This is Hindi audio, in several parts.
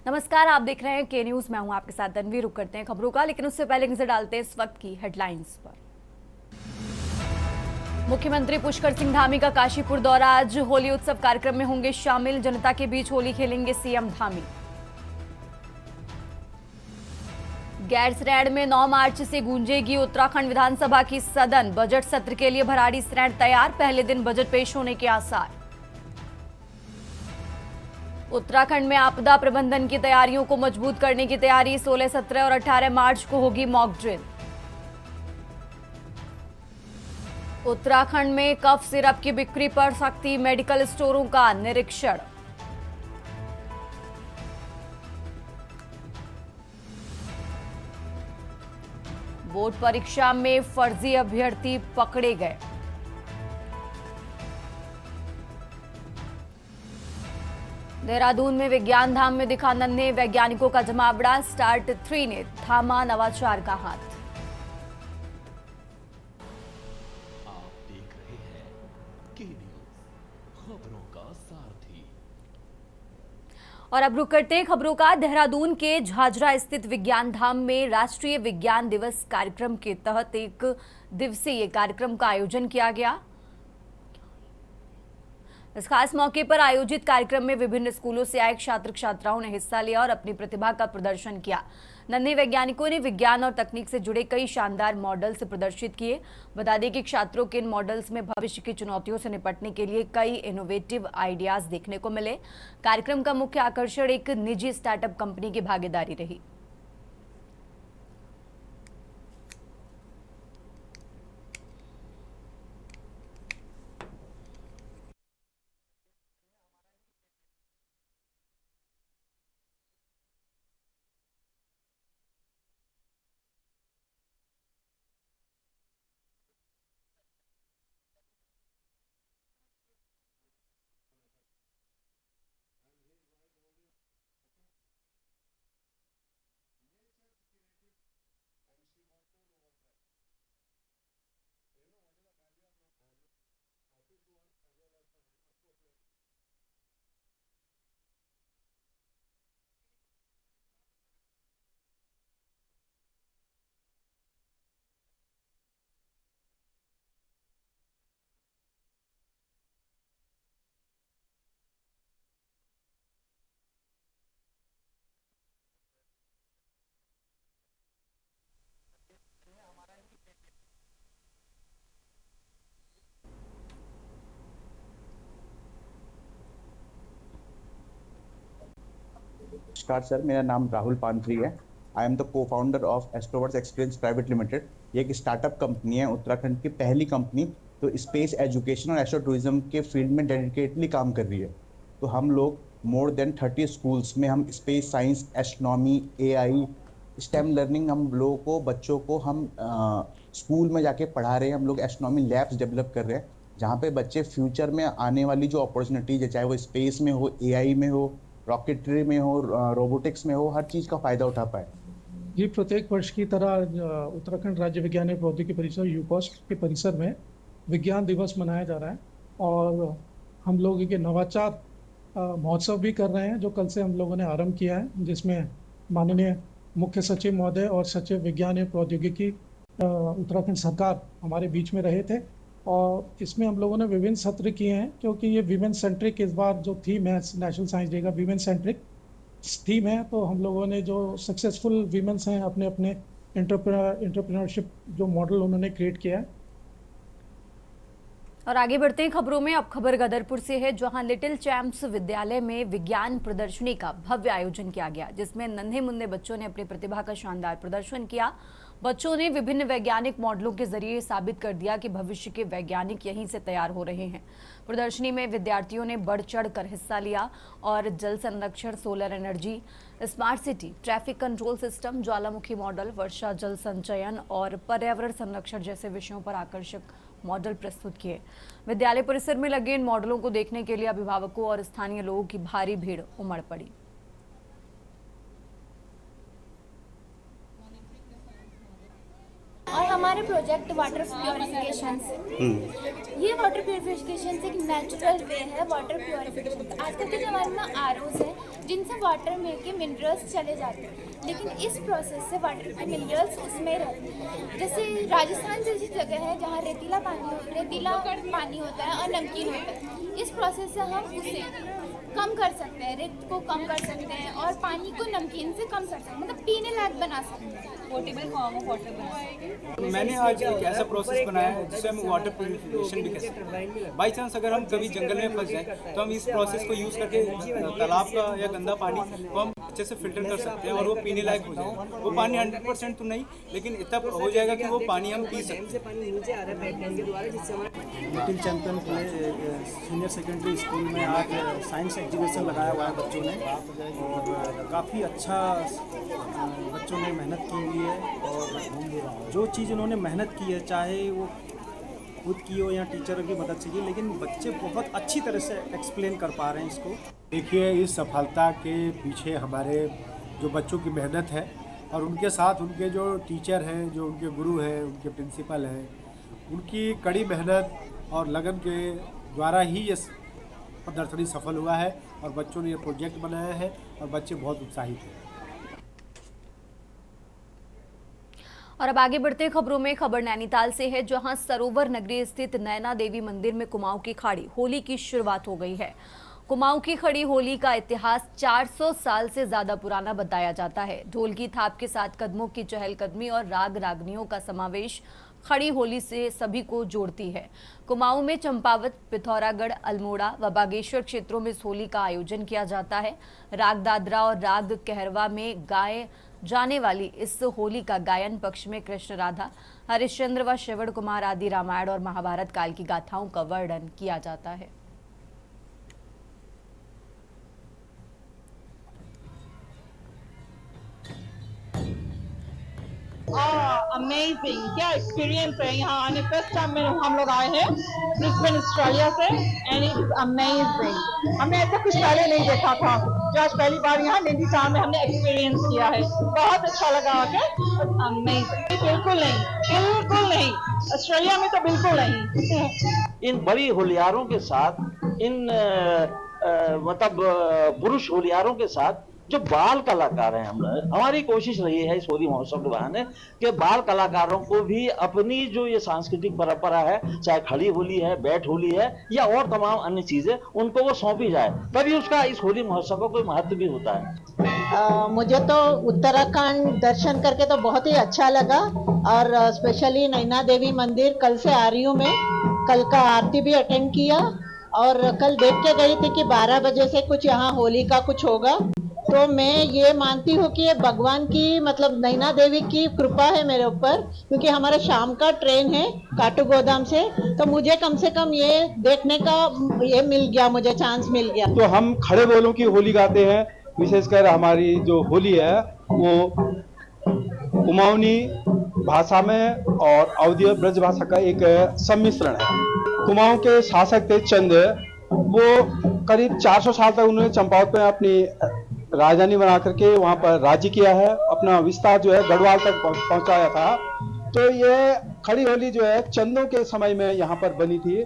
नमस्कार, आप देख रहे हैं के न्यूज। मैं हूं आपके साथ तन्वी। रुक करते हैं खबरों का, लेकिन उससे पहले नजर डालते हैं इस वक्त की हेडलाइंस पर। मुख्यमंत्री पुष्कर सिंह धामी का काशीपुर दौरा। आज होली उत्सव कार्यक्रम में होंगे शामिल। जनता के बीच होली खेलेंगे सीएम धामी। गैरसैंण में 9 मार्च से गूंजेगी उत्तराखंड विधानसभा की सदन। बजट सत्र के लिए भराड़ीसैंण तैयार। पहले दिन बजट पेश होने के आसार। उत्तराखंड में आपदा प्रबंधन की तैयारियों को मजबूत करने की तैयारी। 16, 17 और 18 मार्च को होगी मॉक ड्रिल। उत्तराखंड में कफ सिरप की बिक्री पर सख्ती। मेडिकल स्टोरों का निरीक्षण। बोर्ड परीक्षा में फर्जी अभ्यर्थी पकड़े गए। देहरादून में विज्ञान धाम में दिखा नन्हे वैज्ञानिकों का जमावड़ा। स्टार्ट 3 ने थामा नवाचार का हाथ। आप देख रहे हैं के न्यूज़, खबरों का सारथी। और अब रुक करते हैं खबरों का। देहरादून के झाझरा स्थित विज्ञान धाम में राष्ट्रीय विज्ञान दिवस कार्यक्रम के तहत एक दिवसीय कार्यक्रम का आयोजन किया गया। इस खास मौके पर आयोजित कार्यक्रम में विभिन्न स्कूलों से आए छात्र छात्राओं ने हिस्सा लिया और अपनी प्रतिभा का प्रदर्शन किया। नन्हे वैज्ञानिकों ने विज्ञान और तकनीक से जुड़े कई शानदार मॉडल्स प्रदर्शित किए। बता दें कि छात्रों के इन मॉडल्स में भविष्य की चुनौतियों से निपटने के लिए कई इनोवेटिव आइडियाज देखने को मिले। कार्यक्रम का मुख्य आकर्षण एक निजी स्टार्टअप कंपनी की भागीदारी रही। नमस्कार सर, मेरा नाम राहुल पानथरी है। I am the co-founder of Astroverse Experience Private Limited. ये एक स्टार्टअप कंपनी है, उत्तराखंड की पहली कंपनी तो स्पेस एजुकेशन और एस्ट्रो टूरिज्म के फील्ड में डेडिकेटली काम कर रही है। तो हम लोग मोर देन 30 स्कूल्स में हम space science, astronomy, AI, stem learning हम लोगों को, बच्चों को हम स्कूल में जाके पढ़ा रहे हैं। हम लोग एस्ट्रोनॉमी लैब्स डेवलप कर रहे हैं जहाँ पे बच्चे फ्यूचर में आने वाली जो अपॉर्चुनिटीज है, चाहे वो स्पेस में हो, एआई में हो, रॉकेटरी में हो, रोबोटिक्स में हो, हर चीज का फायदा उठा पाए। जी, प्रत्येक वर्ष की तरह उत्तराखंड राज्य विज्ञान एवं प्रौद्योगिकी परिषद यूकॉस्ट के परिसर में विज्ञान दिवस मनाया जा रहा है और हम लोग ये नवाचार महोत्सव भी कर रहे हैं जो कल से हम लोगों ने आरंभ किया है, जिसमें माननीय मुख्य सचिव महोदय और सचिव विज्ञान एवं प्रौद्योगिकी उत्तराखंड सरकार हमारे बीच में रहे थे। और इसमें हम लोगों ने विभिन्न सत्र किए हैं क्योंकि ये विमेन सेंट्रिक इस बार जो थीम है नेशनल साइंस डे का विमेन सेंट्रिक थीम है। तो हम लोगों ने जो सक्सेसफुल वीमेंस हैं अपने अपने एंटरप्रेन्योरशिप जो मॉडल उन्होंने क्रिएट किया है। और आगे बढ़ते हैं खबरों में। अब खबर गदरपुर से है, जहां लिटिल चैम्प्स विद्यालय में विज्ञान प्रदर्शनी का भव्य आयोजन किया गया, जिसमें नन्हे मुन्ने बच्चों ने अपनी प्रतिभा का शानदार प्रदर्शन किया। बच्चों ने विभिन्न वैज्ञानिक मॉडलों के जरिए साबित कर दिया कि भविष्य के वैज्ञानिक यहीं से तैयार हो रहे हैं। प्रदर्शनी में विद्यार्थियों ने बढ़ चढ़ कर हिस्सा लिया और जल संरक्षण, solar energy, smart city, traffic control system, ज्वालामुखी मॉडल, वर्षा जल संचयन और पर्यावरण संरक्षण जैसे विषयों पर आकर्षक मॉडल प्रस्तुत किए। विद्यालय परिसर में लगे इन मॉडलों को देखने के लिए अभिभावकों और स्थानीय लोगों की भारी भीड़ उमड़ पड़ी। और हमारे प्रोजेक्ट वाटर प्योरिफिकेशन से, ये वाटर प्योरिफिकेशन एक नेचुरल वे है वाटर प्योरिफिकेशन। आजकल के ज़माने में आरओज है जिनसे वाटर में के मिनरल्स चले जाते हैं, लेकिन इस प्रोसेस से वाटर के मिनरल्स उसमें रहते हैं। जैसे राजस्थान जैसी जगह है जहाँ रेतीला पानी होता है और नमकीन होता है, इस प्रोसेस से हम उसे कम कर सकते हैं, रेत को कम कर सकते हैं और पानी को नमकीन से कम कर सकते हैं, मतलब पीने लायक बना सकते हैं, पोर्टेबल फॉर्म ऑफ वाटर बना सकते हैं। मैंने आज एक ऐसा प्रोसेस बनाया है जिससे हम वाटर प्यूरिफिकेशन भी कर सकते हैं। बाई चांस अगर हम कभी जंगल में फंस जाए तो हम इस प्रोसेस को यूज़ करके तालाब का या गंदा पानी को हम अच्छे से फिल्टर कर सकते हैं और वो पीने लायक हो जाएगा। वो पानी 100% तो नहीं, लेकिन इतना हो जाएगा कि वो पानी हम पी सकते हैं। Little champion senior secondary school में आज साइंस एग्जीबिशन लगाया हुआ है बच्चों ने, और काफ़ी अच्छा बच्चों ने मेहनत की हुई है। और जो चीज़ उन्होंने मेहनत की है, चाहे वो खुद की हो या टीचर की मदद से की, लेकिन बच्चे बहुत अच्छी तरह से एक्सप्लेन कर पा रहे हैं इसको। देखिए, इस सफलता के पीछे हमारे जो बच्चों की मेहनत है और उनके साथ उनके जो टीचर हैं, जो उनके गुरु हैं, उनके प्रिंसिपल हैं, उनकी कड़ी मेहनत और लगन के द्वारा ही ये प्रदर्शनी सफल हुआ है और बच्चों ने ये प्रोजेक्ट बनाया है और बच्चे बहुत उत्साहित हैं। और अब आगे बढ़ते खबरों में, खबर नैनीताल से है जहां सरोवर नगरी स्थित नैना देवी मंदिर में कुमाऊं की खाड़ी होली की शुरुआत हो गई है। कुमाऊं की खड़ी होली का इतिहास 400 साल से ज्यादा पुराना बताया जाता है। ढोल की थाप के साथ कदमों की चहलकदमी और राग रागनियों का समावेश खड़ी होली से सभी को जोड़ती है। कुमाऊं में चंपावत, पिथौरागढ़, अल्मोड़ा व बागेश्वर क्षेत्रों में इस होली का आयोजन किया जाता है। राग दादरा और राग कहरवा में गाए जाने वाली इस होली का गायन पक्ष में कृष्ण, राधा, हरिश्चंद्र व श्रवण कुमार आदि रामायण और महाभारत काल की गाथाओं का वर्णन किया जाता है। अमेजिंग, क्या एक्सपीरियंस है यहाँ आने। फर्स्ट टाइम में हम लोग आए हैं ब्रिस्बेन ऑस्ट्रेलिया से, एंड इट इज अमेजिंग। हमने ऐसा कुछ पहले नहीं देखा था, जो आज पहली बार यहाँ नैनीताल में हमने एक्सपीरियंस किया है। बहुत अच्छा लगा आकर, अमेजिंग। बिल्कुल नहीं, ऑस्ट्रेलिया में तो बिल्कुल नहीं। इन बड़ी होलियारों के साथ, इन मतलब पुरुष होलियारों के साथ जो बाल कलाकार हैं, हमारी कोशिश रही है इस होली महोत्सव के बहाने कि बाल कलाकारों को भी अपनी जो ये सांस्कृतिक परंपरा है, चाहे खड़ी होली है, बैठ होली है या और तमाम अन्य चीजें, उनको वो सौंपी जाए, तभी उसका इस होली महोत्सव का कोई महत्व भी होता है। मुझे तो उत्तराखंड दर्शन करके तो बहुत ही अच्छा लगा, और स्पेशली नैना देवी मंदिर कल से आ रही हूँ मैं। कल का आरती भी अटेंड किया और कल देख के गई थी कि 12 बजे से कुछ यहाँ होली का कुछ होगा। तो मैं ये मानती हूँ कि ये भगवान की, मतलब नैना देवी की कृपा है मेरे ऊपर, क्योंकि हमारा शाम का ट्रेन है काठगोदाम से, तो मुझे कम से कम ये देखने का ये मिल गया, मुझे चांस मिल गया। तो हम खड़े बोलों की होली गाते हैं। विशेषकर हमारी जो होली है वो कुमाऊनी भाषा में और अवधीय ब्रज भाषा का एक सम्मिश्रण है। कुमाऊं के शासक थे चंद, वो करीब 400 साल तक उन्होंने चंपावत में अपनी राजधानी बना करके वहां पर राज्य किया है, अपना विस्तार जो है गढ़वाल तक पहुंचाया था। तो ये खड़ी होली जो है चंदों के समय में यहाँ पर बनी थी।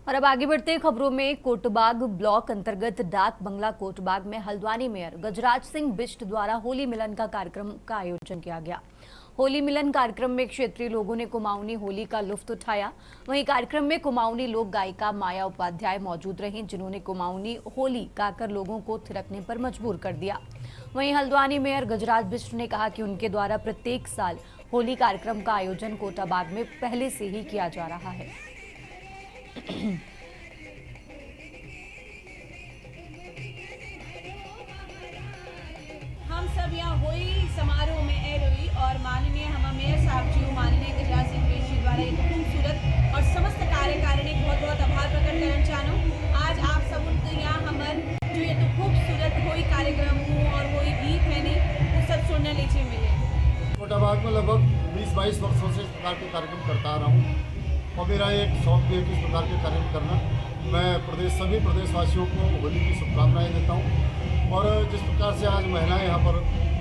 और अब आगे बढ़ते खबरों में, कोटबाग ब्लॉक अंतर्गत डाक बंगला कोटबाग में हल्द्वानी मेयर गजराज सिंह बिष्ट द्वारा होली मिलन का कार्यक्रम का आयोजन किया गया। होली मिलन कार्यक्रम में क्षेत्रीय लोगों ने कुमाऊनी होली का लुत्फ उठाया। वहीं कार्यक्रम में कुमाऊनी लोक गायिका माया उपाध्याय मौजूद रहीं, जिन्होंने कुमाऊनी होली गाकर लोगों को थिरकने पर मजबूर कर दिया। वहीं हल्द्वानी मेयर गजराज बिष्ट ने कहा कि उनके द्वारा प्रत्येक साल होली कार्यक्रम का आयोजन कोटाबाग में पहले से ही किया जा रहा है। हम सब यहाँ होली समारोह में आए रही और माननीय हम मेयर साहब जी, माननीय गजराज सिंह बिष्ट जी द्वारा एक खूबसूरत और समस्त कार्यकारिणी बहुत बहुत आभार प्रकट करना चाहूँ। आज आप सब उनके यहाँ हमार जो ये तो खूबसूरत होली कार्यक्रम हो और होली गीत है नहीं वो सब सुनने लीजिए मिले। कोटाबाग में लगभग 20-22 वर्षों से इस प्रकार के कार्यक्रम करता आ रहा हूँ और मेरा एक शौक भी है कि इस प्रकार के कार्यक्रम करना। मैं सभी प्रदेशवासियों को होली की शुभकामनाएं देता हूँ। और जिस प्रकार से आज महिलाएं यहाँ पर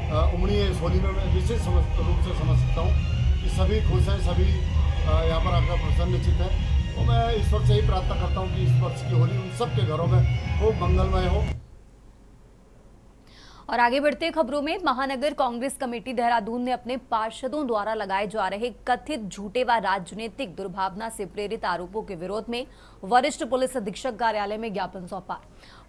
उमड़ी है इस होली में मैं विशेष रूप से समझ सकता हूँ कि सभी खुश हैं, सभी यहाँ पर आकर प्रसन्नचित है। तो मैं ईश्वर से ही प्रार्थना करता हूँ कि इस वर्ष की होली उन सब के घरों में खूब मंगलमय हो। और आगे बढ़ते खबरों में, महानगर कांग्रेस कमेटी देहरादून ने अपने पार्षदों द्वारा लगाए जा रहे कथित झूठे व राजनीतिक दुर्भावना से प्रेरित आरोपों के विरोध में वरिष्ठ पुलिस अधीक्षक कार्यालय में ज्ञापन सौंपा।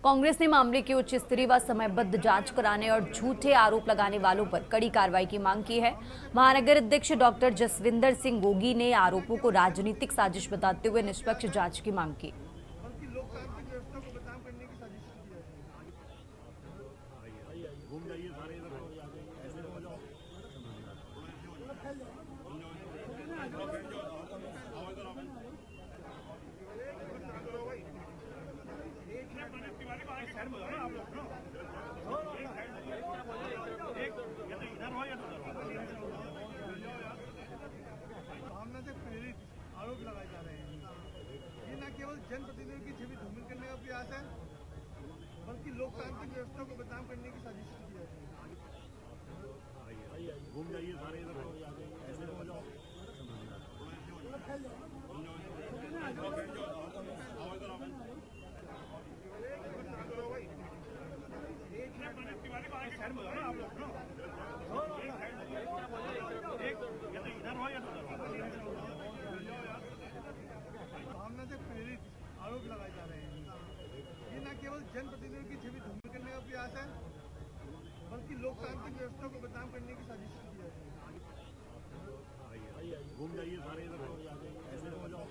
कांग्रेस ने मामले की उच्च स्तरीय व समयबद्ध जांच कराने और झूठे आरोप लगाने वालों पर कड़ी कार्रवाई की मांग की है। महानगर अध्यक्ष डॉक्टर जसविंदर सिंह गोगी ने आरोपों को राजनीतिक साजिश बताते हुए निष्पक्ष जांच की मांग की। भावना से प्रेरित आरोप लगाए जा रहे हैं। ये न केवल जनप्रतिनिधियों की छवि धूमिल करने का प्रयास है, बल्कि लोकतांत्रिक व्यवस्था को बदनाम करने की साजिश की है। घूम जाइए सारे इधर ऐसे हो जाओ। भावना से प्रेरित आरोप लगाए जा रहे हैं। ये न केवल जनप्रतिनिधियों की छवि धूमिल करने का प्रयास है, बल्कि लोकतांत्रिक व्यवस्था को बदनाम करने की साजिश की है। घूम जाइए सारे इधर ऐसे हो जाओ।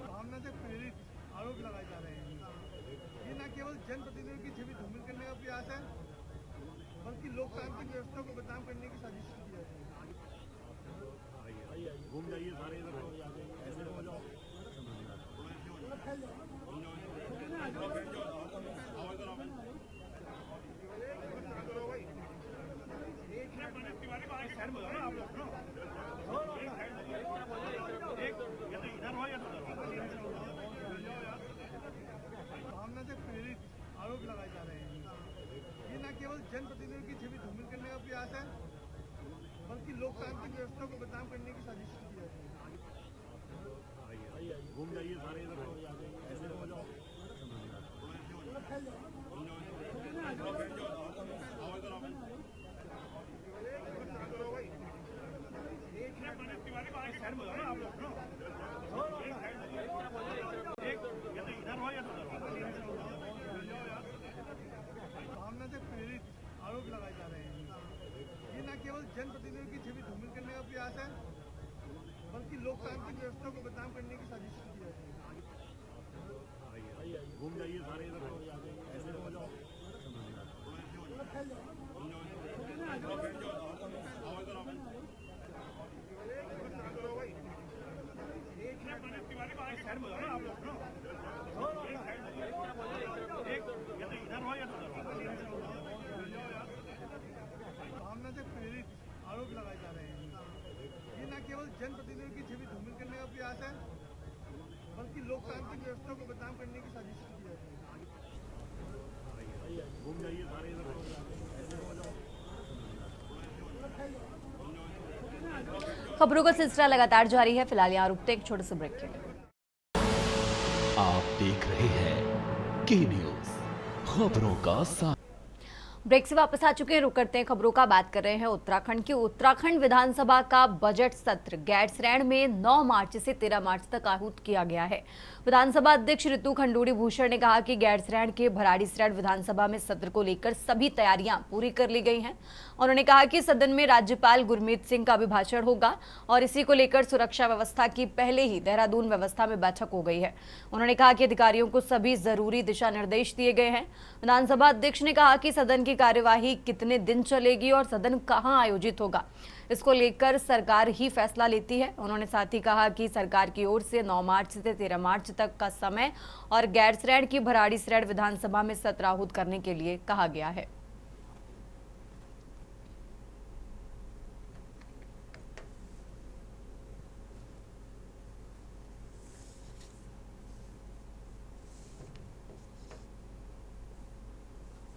भावना से प्रेरित आरोप लगाए जा रहे हैं। ये न केवल जनप्रतिनिधियों की छवि धूमिल करने का प्रयास है, बल्कि लोकतांत्रिक व्यवस्था को बदनाम करने की साजिश की है। घूम जाइए सारे इधर ऐसे हो जाओ। भावना से प्रेरित आरोप लगाए जा रहे हैं। ये न केवल जनप्रतिनिधियों की छवि धूमिल करने का प्रयास है, बल्कि लोकतांत्रिक व्यवस्था को बदनाम करने की साजिश की है। घूम जाइए सारे इधर ऐसे हो जाओ। भावना से प्रेरित आरोप लगाए जा रहे हैं। ये न केवल जनप्रतिनिधियों की छवि धूमिल करने का प्रयास है, बल्कि लोकतांत्रिक व्यवस्था को बदनाम करने की साजिश की है। घूम जाइए सारे इधर ऐसे हो जाओ। भावना से प्रेरित आरोप लगाए जा रहे हैं। ये न केवल जनप्रतिनिधियों की छवि धूमिल करने का प्रयास है, बल्कि लोकतांत्रिक व्यवस्था को बदनाम करने की साजिश की है। घूम जाइए सारे इधर ऐसे हो जाओ। खबरों का सिलसिला लगातार जारी है। फिलहाल यहाँ रुकते एक छोटे से ब्रेक के लिए। आप देख रहे हैं के न्यूज़, खबरों का साथ। ब्रेक से वापस आ चुके हैं। रुक करते हैं खबरों का। बात कर रहे हैं उत्तराखंड की। उत्तराखंड विधानसभा का बजट सत्र गैरसैंण में 9 मार्च से 13 मार्च तक आहूत किया गया है। विधानसभा अध्यक्ष ऋतु खंडूड़ी भूषण ने कहा कि गैरसैंण के भराड़ीसैंण विधानसभा में सत्र को लेकर सभी तैयारियां पूरी कर ली गई हैं। उन्होंने कहा कि सदन में राज्यपाल गुरमीत सिंह का अभिभाषण होगा और इसी को लेकर सुरक्षा व्यवस्था की पहले ही देहरादून व्यवस्था में बैठक हो गई है। उन्होंने कहा कि अधिकारियों को सभी जरूरी दिशा निर्देश दिए गए हैं। विधानसभा अध्यक्ष ने कहा कि सदन की कार्यवाही कितने दिन चलेगी और सदन कहां आयोजित होगा, इसको लेकर सरकार ही फैसला लेती है। उन्होंने साथ ही कहा कि सरकार की ओर से 9 मार्च से 13 मार्च तक का समय और गैरसैंण की भराड़ीसैंण विधानसभा में सत्र आहूत करने के लिए कहा गया है।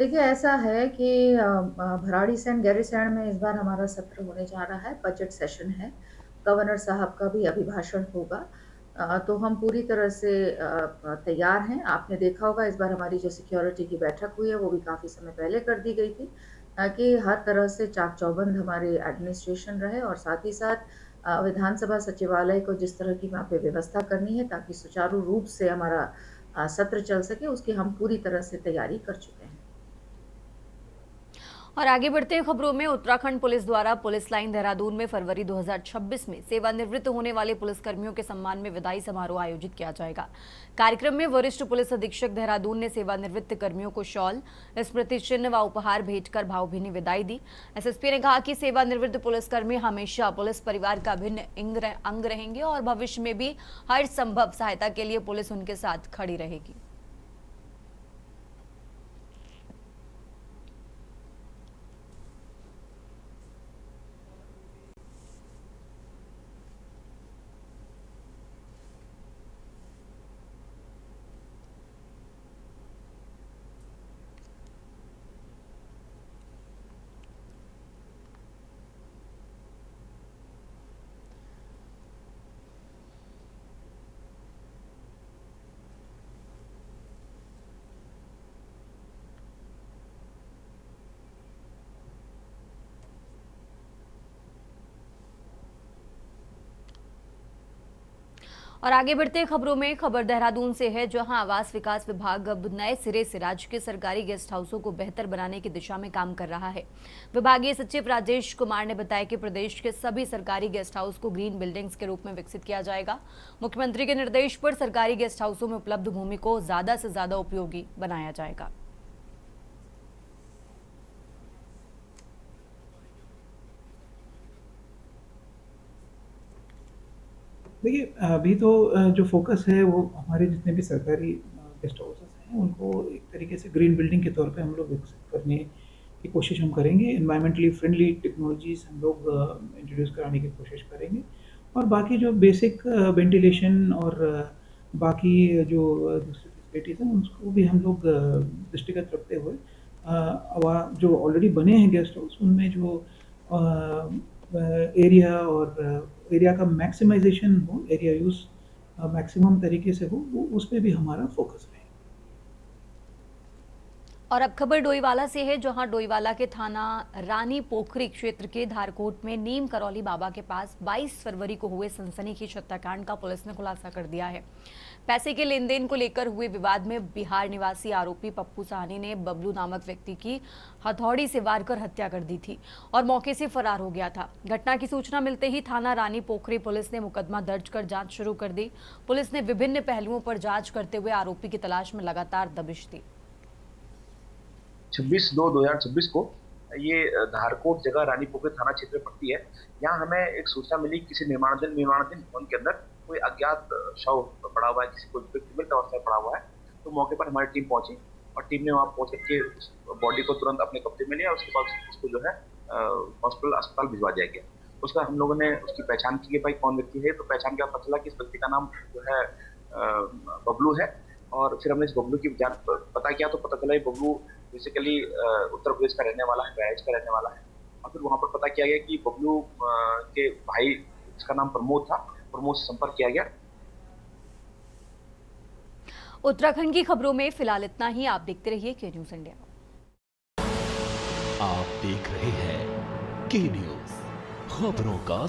देखिए, ऐसा है कि भराड़ीसैंण गैरसैंण में इस बार हमारा सत्र होने जा रहा है, बजट सेशन है। गवर्नर साहब का भी अभिभाषण होगा, तो हम पूरी तरह से तैयार हैं। आपने देखा होगा इस बार हमारी जो सिक्योरिटी की बैठक हुई है वो भी काफ़ी समय पहले कर दी गई थी, ताकि हर तरह से चाक चौबंद हमारे एडमिनिस्ट्रेशन रहे और साथ ही साथ विधानसभा सचिवालय को जिस तरह की वहाँ पे व्यवस्था करनी है ताकि सुचारू रूप से हमारा सत्र चल सके, उसकी हम पूरी तरह से तैयारी कर चुके हैं। और आगे बढ़ते हैं खबरों में। उत्तराखंड पुलिस द्वारा पुलिस लाइन देहरादून में फरवरी 2026 में सेवानिवृत्त होने वाले पुलिसकर्मियों के सम्मान में विदाई समारोह आयोजित किया जाएगा। कार्यक्रम में वरिष्ठ पुलिस अधीक्षक देहरादून ने सेवानिवृत्त कर्मियों को शॉल, स्मृति चिन्ह व उपहार भेंटकर भावभीनी विदाई दी। एसएसपी ने कहा कि सेवानिवृत्त पुलिसकर्मी हमेशा पुलिस परिवार का अभिन्न अंग रहेंगे और भविष्य में भी हर संभव सहायता के लिए पुलिस उनके साथ खड़ी रहेगी। और आगे बढ़ते खबरों में। खबर देहरादून से है, जहां आवास विकास विभाग अब नए सिरे से राज्य के सरकारी गेस्ट हाउसों को बेहतर बनाने की दिशा में काम कर रहा है। विभागीय सचिव राजेश कुमार ने बताया कि प्रदेश के सभी सरकारी गेस्ट हाउस को ग्रीन बिल्डिंग्स के रूप में विकसित किया जाएगा। मुख्यमंत्री के निर्देश पर सरकारी गेस्ट हाउसों में उपलब्ध भूमि को ज्यादा से ज्यादा उपयोगी बनाया जाएगा। देखिए, अभी तो जो फोकस है वो हमारे जितने भी सरकारी गेस्ट हाउसेस हैं उनको एक तरीके से ग्रीन बिल्डिंग के तौर पे हम लोग विकसित करने की कोशिश हम करेंगे। एनवायरमेंटली फ्रेंडली टेक्नोलॉजीज हम लोग इंट्रोड्यूस कराने की कोशिश करेंगे और बाकी जो बेसिक वेंटिलेशन और बाकी जो दूसरी फैसिलिटीज़ हैं उसको भी हम लोग दृष्टिगत रखते हुए जो ऑलरेडी बने हैं गेस्ट हाउस उनमें जो एरिया और एरिया का मैक्सिमाइजेशन हो, एरिया यूज मैक्सिमम तरीके से हो, वो उस पर भी हमारा फोकस है। और अब खबर डोईवाला से है, जहां डोईवाला के थाना रानी पोखरी क्षेत्र के धारकोट में नीम करौली बाबा के पास 22 फरवरी को हुए सनसनीखेज हत्याकांड का पुलिस ने खुलासा कर दिया है। पैसे के लेन देन को लेकर हुए विवाद में बिहार निवासी आरोपी पप्पू साहनी ने बबलू नामक व्यक्ति की हथौड़ी से वार कर हत्या कर दी थी और मौके से फरार हो गया था। घटना की सूचना मिलते ही थाना रानी पोखरी पुलिस ने मुकदमा दर्ज कर जांच शुरू कर दी। पुलिस ने विभिन्न पहलुओं पर जांच करते हुए आरोपी की तलाश में लगातार दबिश दी। 26/2/2026 को ये धारकोट जगह रानी पोखरी थाना क्षेत्र में पड़ती है। यहाँ हमें एक सूचना मिली किसी निर्माणाधीन भवन के अंदर कोई अज्ञात शव पड़ा हुआ है, किसी को मृत अवस्था में पड़ा हुआ है। तो मौके पर हमारी टीम पहुंची और टीम ने वहाँ पहुंच करके उस बॉडी को तुरंत अपने कब्जे में लिया। उसके बाद उसको जो है हॉस्पिटल अस्पताल भिजवा दिया गया। उसका हम लोगों ने उसकी पहचान की भाई कौन व्यक्ति है, तो पहचान के पता चला कि इस व्यक्ति का नाम जो है बबलू है। और फिर हमने इस बबलू की जान पता किया तो पता चला कि बबलू बेसिकली उत्तर प्रदेश का रहने वाला है, बहराइच का रहने वाला है। और फिर वहाँ पर पता किया गया कि बबलू के भाई जिसका नाम प्रमोद था, प्रमोद से संपर्क किया गया। उत्तराखंड की खबरों में फिलहाल इतना ही। आप देखते रहिए के न्यूज इंडिया। आप देख रहे हैं के न्यूज, खबरों का